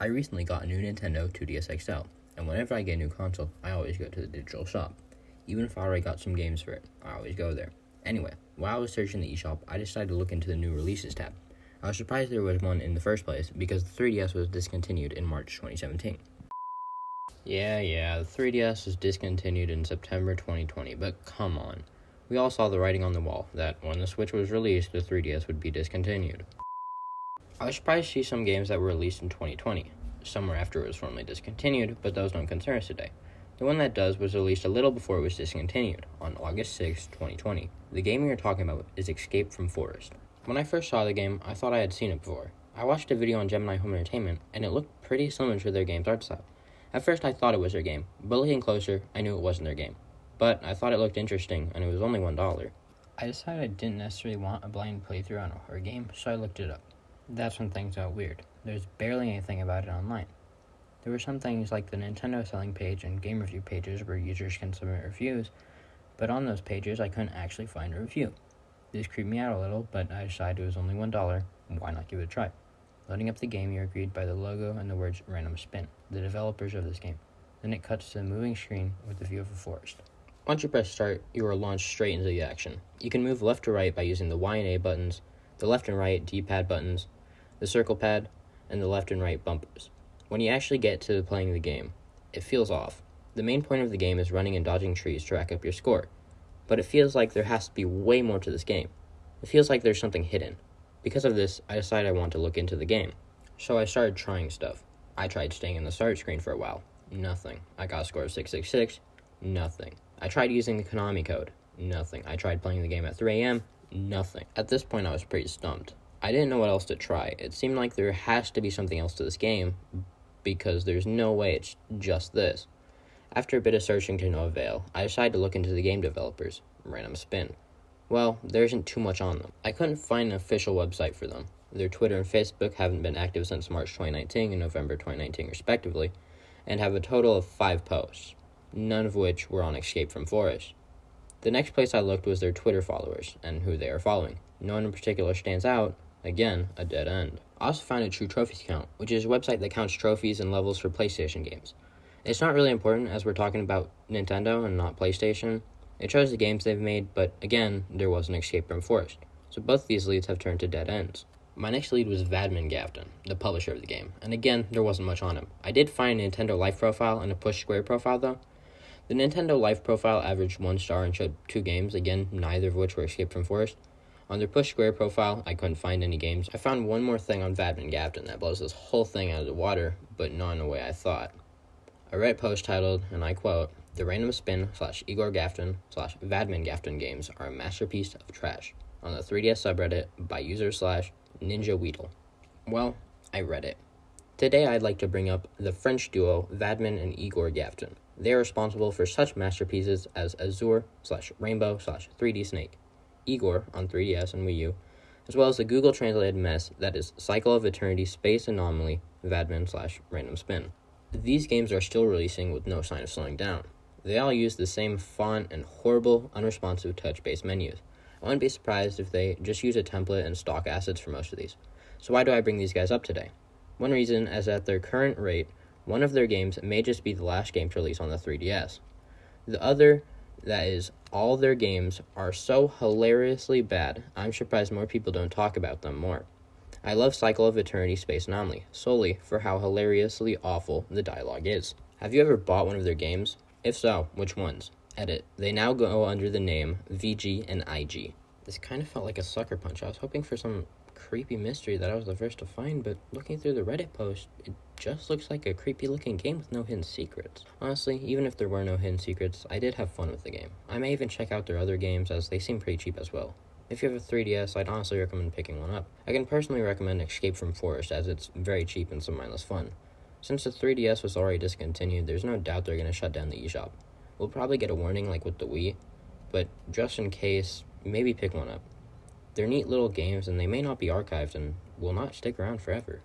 I recently got a new Nintendo 2DS XL, and whenever I get a new console, I always go to the digital shop. Even if I already got some games for it, I always go there. Anyway, while I was searching the eShop, I decided to look into the new releases tab. I was surprised there was one in the first place, because the 3DS was discontinued in March 2017. Yeah, the 3DS was discontinued in September 2020, but come on. We all saw the writing on the wall that when the Switch was released, the 3DS would be discontinued. I was surprised to see some games that were released in 2020. Some were after it was formally discontinued, but those don't concern us today. The one that does was released a little before it was discontinued, on August 6, 2020. The game we are talking about is Escape from Forest. When I first saw the game, I thought I had seen it before. I watched a video on Gemini Home Entertainment, and it looked pretty similar to their game's art style. At first I thought it was their game, but looking closer, I knew it wasn't their game. But I thought it looked interesting, and it was only $1. I decided I didn't necessarily want a blind playthrough on a horror game, so I looked it up. That's when things got weird. There's barely anything about it online. There were some things like the Nintendo selling page and game review pages where users can submit reviews, but on those pages I couldn't actually find a review. This creeped me out a little, but I decided it was only $1, why not give it a try? Loading up the game, you're greeted by the logo and the words Random Spin, the developers of this game. Then it cuts to the moving screen with the view of a forest. Once you press start, you are launched straight into the action. You can move left to right by using the Y and A buttons, the left and right D-pad buttons, the circle pad, and the left and right bumpers. When you actually get to playing the game, it feels off. The main point of the game is running and dodging trees to rack up your score, but it feels like there has to be way more to this game. It feels like there's something hidden. Because of this, I decided I want to look into the game. So I started trying stuff. I tried staying in the start screen for a while. Nothing. I got a score of 666. Nothing. I tried using the Konami code. Nothing. I tried playing the game at 3 a.m. Nothing. At this point, I was pretty stumped. I didn't know what else to try. It seemed like there has to be something else to this game, because there's no way it's just this. After a bit of searching to no avail, I decided to look into the game developers, Random Spin. Well, there isn't too much on them. I couldn't find an official website for them. Their Twitter and Facebook haven't been active since March 2019 and November 2019 respectively, and have a total of 5 posts, none of which were on Escape from Forest. The next place I looked was their Twitter followers, and who they are following. No one in particular stands out. Again, a dead end. I also found a True Trophies count, which is a website that counts trophies and levels for PlayStation games. It's not really important as we're talking about Nintendo and not PlayStation. It shows the games they've made, but again, there was an Escape from Forest. So both these leads have turned to dead ends. My next lead was Vadman-Gavton, the publisher of the game, and again, there wasn't much on him. I did find a Nintendo Life profile and a Push Square profile though. The Nintendo Life profile averaged 1 star and showed 2 games, again, neither of which were Escape from Forest. On their Push Square profile, I couldn't find any games. I found one more thing on Vadman-Gavton that blows this whole thing out of the water, but not in the way I thought. I read a post titled, and I quote, "The Random Spin / Igor Gavton / Vadman-Gavton games are a masterpiece of trash," on the 3DS subreddit by user / Ninja Weedle. Well, I read it. Today I'd like to bring up the French duo Vadman and Igor Gavton. They are responsible for such masterpieces as Azure / Rainbow / 3D Snake, Igor on 3DS and Wii U, as well as the Google translated mess that is Cycle of Eternity Space Anomaly Vadman / Random Spin. These games are still releasing with no sign of slowing down. They all use the same font and horrible, unresponsive touch-based menus. I wouldn't be surprised if they just use a template and stock assets for most of these. So why do I bring these guys up today? One reason is at their current rate, one of their games may just be the last game to release on the 3DS. The other, that is, all their games are so hilariously bad, I'm surprised more people don't talk about them more. I love Cycle of Eternity Space Anomaly, solely for how hilariously awful the dialogue is. Have you ever bought one of their games? If so, which ones? Edit. They now go under the name VG and IG. This kind of felt like a sucker punch. I was hoping for some creepy mystery that I was the first to find, but looking through the Reddit post, it just looks like a creepy looking game with no hidden secrets. Honestly, even if there were no hidden secrets, I did have fun with the game. I may even check out their other games as they seem pretty cheap as well. If you have a 3DS, I'd honestly recommend picking one up. I can personally recommend Escape from Forest as it's very cheap and some mindless fun. Since the 3DS was already discontinued, there's no doubt they're going to shut down the eShop. We'll probably get a warning like with the Wii, but just in case, maybe pick one up. They're neat little games and they may not be archived and will not stick around forever.